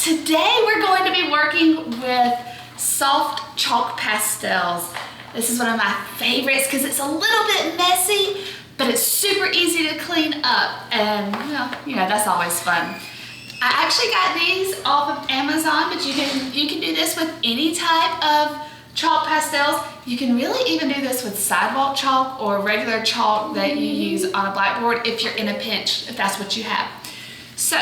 Today we're going to be working with soft chalk pastels. This is one of my favorites because it's a little bit messy, but it's super easy to clean up, and that's always fun. I actually got these off of Amazon, but you can do this with any type of chalk pastels. You can really even do this with sidewalk chalk or regular chalk that you use on a blackboard if you're in a pinch, if that's what you have. So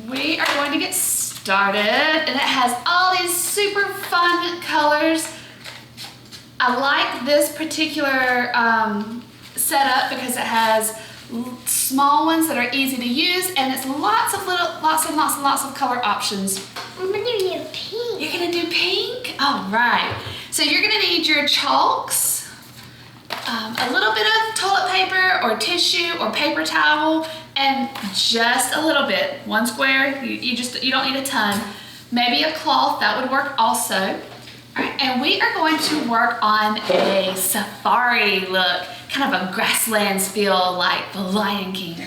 we are going to get started, and it has all these super fun colors. I like this particular setup because it has small ones that are easy to use, and it's lots of color options. I'm gonna do pink. You're gonna do pink? All right. So you're gonna need your chalks, a little bit of toilet paper or tissue or paper towel, and just a little bit. One square. You don't need a ton. Maybe a cloth, that would work also. All right, and we are going to work on a safari look, kind of a grasslands feel like the Lion King.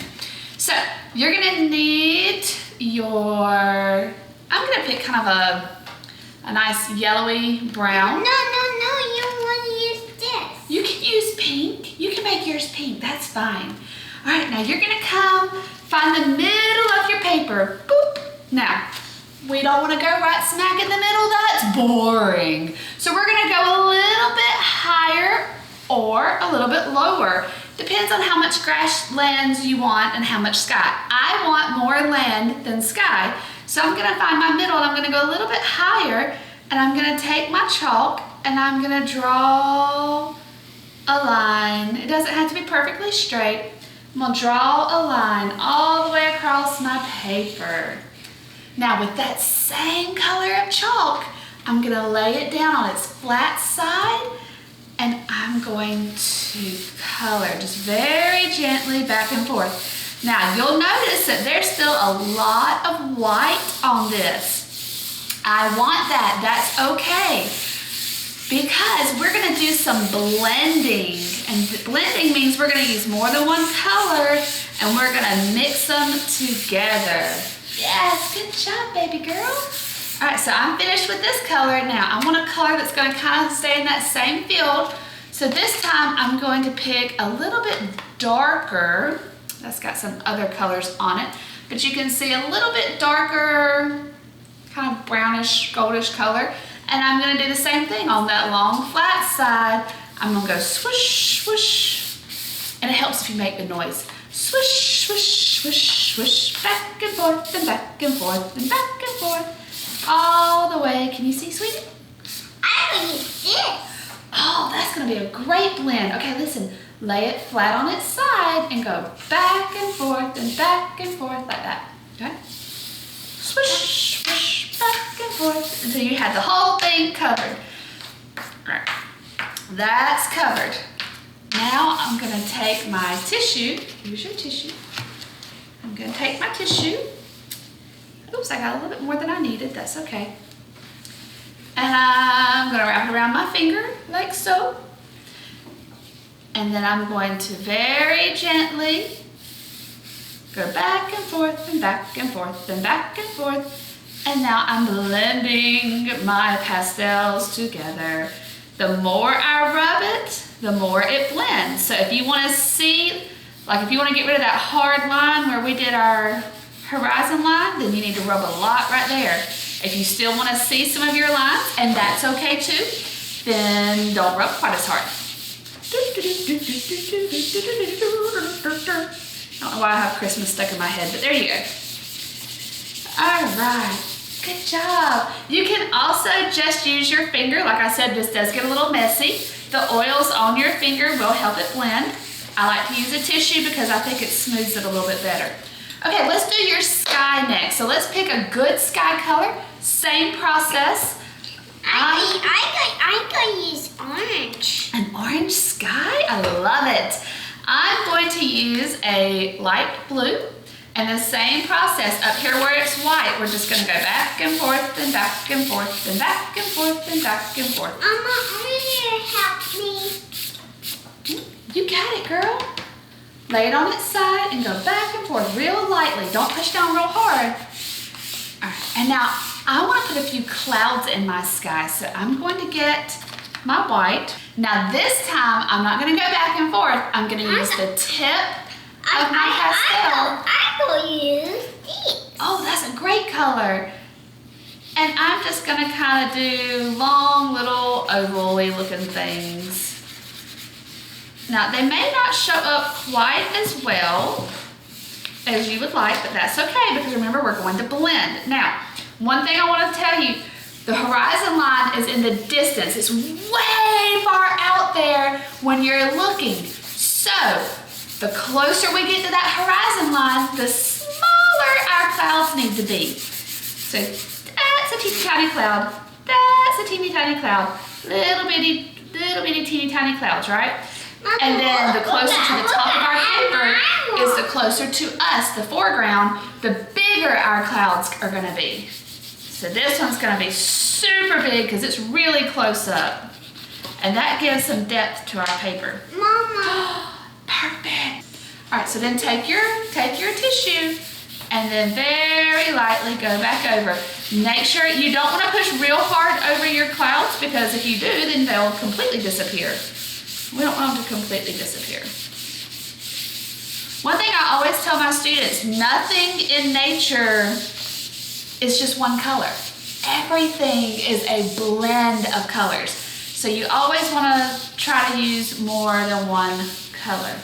So you're gonna need your, I'm gonna pick kind of a nice yellowy brown. No, you want to use this. You can use pink. You can make yours pink, that's fine. All right, now you're gonna come find the middle of your paper. Boop. Now, we don't want to go right smack in the middle, that's boring. So we're gonna go a little bit higher or a little bit lower. Depends on how much grasslands you want and how much sky. I want more land than sky. So I'm gonna find my middle, and I'm gonna go a little bit higher, and I'm gonna take my chalk and I'm gonna draw a line. It doesn't have to be perfectly straight. I'm gonna draw a line all the way across my paper. Now with that same color of chalk, I'm gonna lay it down on its flat side, and I'm going to color just very gently back and forth. Now you'll notice that there's still a lot of white on this. I want that, that's okay, because we're gonna do some blending. And blending means we're gonna use more than one color, and we're gonna mix them together. Yes, good job, baby girl. All right, so I'm finished with this color. Now I want a color that's gonna kind of stay in that same field. So this time I'm going to pick a little bit darker. That's got some other colors on it, but you can see a little bit darker, kind of brownish, goldish color. And I'm gonna do the same thing on that long flat side. I'm gonna go swish, swish, and it helps if you make the noise. Swish, swish, swish, swish, back and forth, and back and forth, and back and forth, all the way. Can you see, sweetie? I will use this. Oh, that's gonna be a great blend. Okay, listen, lay it flat on its side and go back and forth like that, okay? Swish, swish, back and forth until you had the whole thing covered. All right, that's covered. Now I'm gonna take my tissue. Here's your tissue. I'm gonna take my tissue. Oops, I got a little bit more than I needed, that's okay. And I'm gonna wrap it around my finger like so. And then I'm going to very gently go back and forth and back and forth and back and forth. And now I'm blending my pastels together. The more I rub it, the more it blends. So if you want to see, like if you want to get rid of that hard line where we did our horizon line, then you need to rub a lot right there. If you still want to see some of your lines, and that's okay too, then don't rub quite as hard. I don't know why I have Christmas stuck in my head, but there you go. All right, good job. You can also just use your finger. Like I said, this does get a little messy. The oils on your finger will help it blend. I like to use a tissue because I think it smooths it a little bit better. Okay, let's do your sky next. So let's pick a good sky color. Same process. I'm going to use orange. An orange sky? I love it. I'm going to use a light blue, and the same process up here where it's white, we're just going to go back and forth and back and forth and back and forth and back and forth. Mama, I want you to help me. You got it, girl. Lay it on its side and go back and forth real lightly. Don't push down real hard. All right, and now I want to put a few clouds in my sky, so I'm going to get my white. Now this time, I'm not going to go back and forth. I'm going to use the tip of my pastel. I will use these. Oh, that's a great color. And I'm just going to kind of do long little oval-y looking things. Now, they may not show up quite as well as you would like, but that's okay because remember, we're going to blend. Now, one thing I want to tell you, the horizon line is in the distance. It's way far out there when you're looking. So, the closer we get to that horizon line, the smaller our clouds need to be. So, that's a teeny tiny cloud. That's a teeny tiny cloud. Little bitty teeny tiny clouds, right? And then the closer to the top of our paper is the closer to us, the foreground, the bigger our clouds are gonna be. So this one's gonna be super big because it's really close up. And that gives some depth to our paper. Mama. Perfect. All right, so then take your tissue and then very lightly go back over. Make sure you don't want to push real hard over your clouds because if you do, then they'll completely disappear. We don't want them to completely disappear. One thing I always tell my students, nothing in nature is just one color. Everything is a blend of colors. So you always want to try to use more than one color.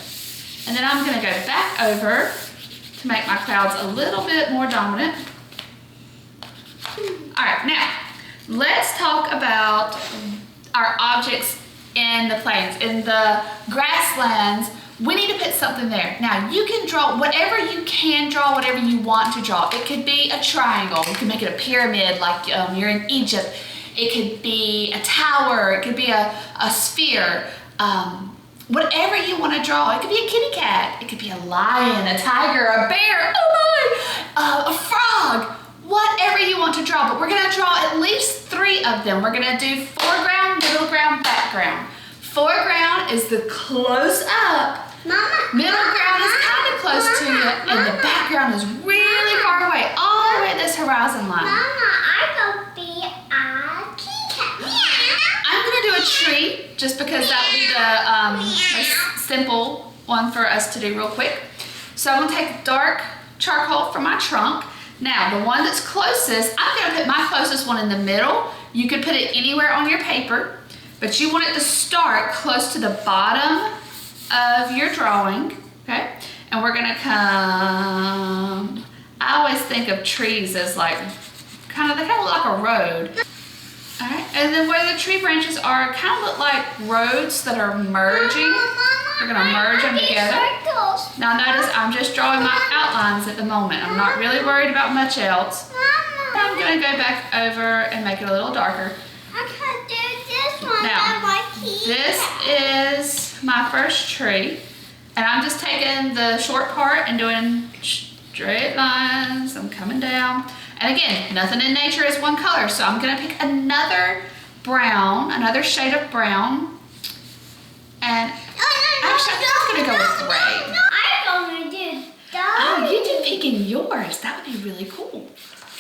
And then I'm going to go back over to make my clouds a little bit more dominant. All right, now let's talk about our objects in the plains. In the grasslands, we need to put something there. Now you can draw whatever you can draw, whatever you want to draw. It could be a triangle. You can make it a pyramid like you're in Egypt. It could be a tower. It could be a sphere. Whatever you want to draw. It could be a kitty cat. It could be a lion, a tiger, a bear, oh my, a frog. Whatever you want to draw, but we're going to draw at least 3 of them. We're going to do foreground, middle ground, background. Foreground is the close up. Mama. Middle ground is kind of close to you, and the background is really far away, all the way at this horizon line. Mama, I will be a kitty cat. I'm going to do a tree, just because that would be the most simple one for us to do real quick. So I'm going to take dark charcoal from my trunk. Now, the one that's closest, I'm going to put my closest one in the middle. You could put it anywhere on your paper, but you want it to start close to the bottom of your drawing, okay? And we're going to come, I always think of trees as like, they kind of look like a road. All right, and then where the tree branches are, kind of look like roads that are merging. We're going to merge them together. Now notice I'm just drawing my outlines at the moment. I'm not really worried about much else. I'm going to go back over and make it a little darker. I can do this one. Now, this is my first tree. And I'm just taking the short part and doing straight lines. I'm coming down. And again, nothing in nature is one color. So I'm going to pick another brown, another shade of brown. And actually, I'm going to go with gray. I'm going to do that. Oh, you do picking yours. That would be really cool.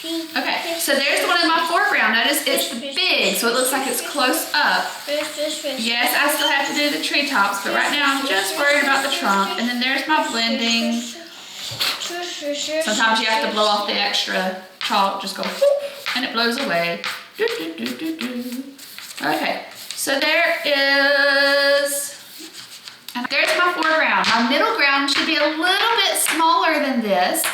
Okay, so there's the one in my foreground. Notice it's big, so it looks like it's close up. Yes, I still have to do the treetops, but right now I'm just worried about the trunk. And then there's my blending. Sometimes you have to blow off the extra chalk. Just go, whoop, and it blows away. Do, do, do, do, do. Okay, so there is... And there's my foreground. My middle ground should be a little bit smaller than this,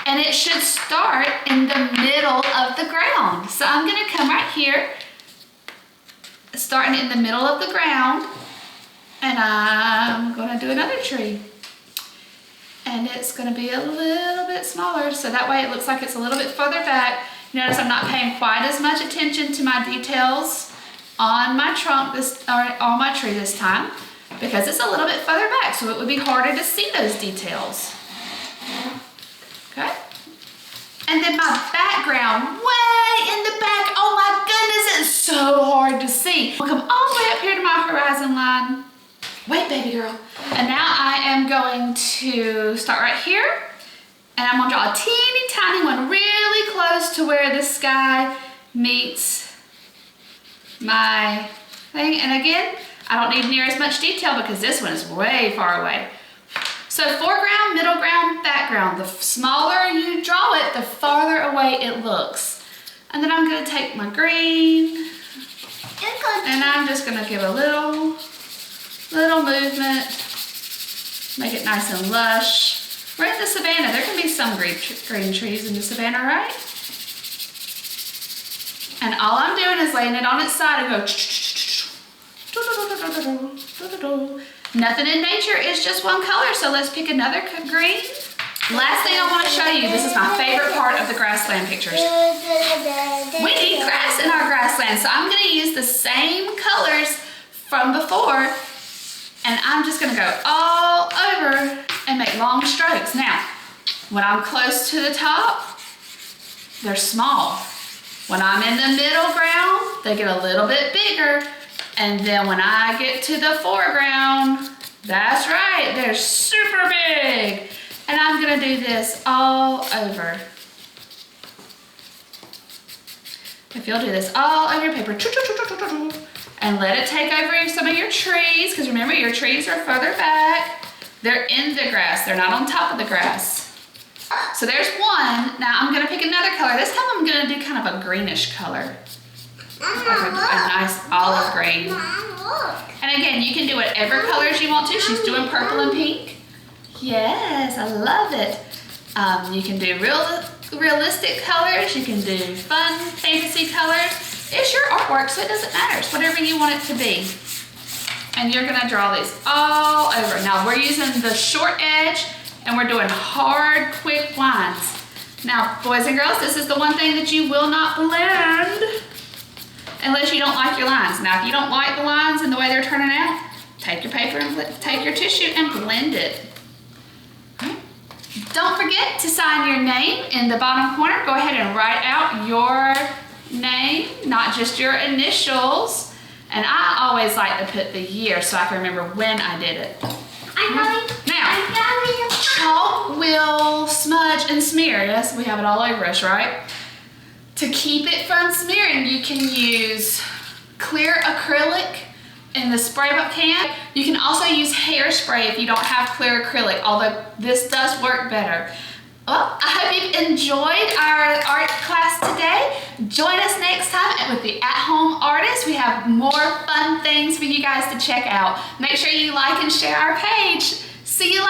and it should start in the middle of the ground. So I'm gonna come right here, starting in the middle of the ground, and I'm gonna do another tree. And it's gonna be a little bit smaller, so that way it looks like it's a little bit further back. Notice I'm not paying quite as much attention to my details on my trunk or on my tree this time, because it's a little bit further back, so it would be harder to see those details. Okay? And then my background, way in the back, oh my goodness, it's so hard to see. We'll come all the way up here to my horizon line. Wait, baby girl. And now I am going to start right here, And I'm gonna draw a teeny tiny one really close to where the sky meets my thing. And again, I don't need near as much detail because this one is way far away. So foreground, middle ground, background. The smaller you draw it, the farther away it looks. And then I'm gonna take my green and I'm just gonna give a little movement, make it nice and lush. We're in the savannah. There can be some green trees in the savannah, right? And all I'm doing is laying it on its side and go. Nothing in nature is just one color, so let's pick another green. Last thing I want to show you, this is my favorite part of the grassland pictures. We need grass in our grassland, so I'm going to use the same colors from before, and I'm just going to go all over and make long strokes. Now, when I'm close to the top, they're small. When I'm in the middle ground, they get a little bit bigger. And then when I get to the foreground, that's right, they're super big. And I'm gonna do this all over. If you'll do this all over your paper, and let it take over some of your trees, because remember your trees are further back. They're in the grass, they're not on top of the grass. So there's one. Now I'm gonna pick another color. This time I'm gonna do kind of a greenish color. Like a nice olive green. And again, you can do whatever colors you want to. She's doing purple and pink. Yes, I love it. You can do realistic colors. You can do fun fantasy colors. It's your artwork, so it doesn't matter. It's whatever you want it to be. And you're gonna draw these all over. Now we're using the short edge and we're doing hard, quick lines. Now, boys and girls, this is the one thing that you will not blend unless you don't like your lines. Now, if you don't like the lines and the way they're turning out, take your paper and take your tissue and blend it. Don't forget to sign your name in the bottom corner. Go ahead and write out your name, not just your initials. And I always like to put the year so I can remember when I did it. Now, chalk will smudge and smear. Yes, we have it all over us, right? To keep it from smearing, you can use clear acrylic in the spray can. You can also use hairspray if you don't have clear acrylic, although this does work better. Well, I hope you've enjoyed our art class today. Join us next time with the At-Home Artist. We have more fun things for you guys to check out. Make sure you like and share our page. See you later.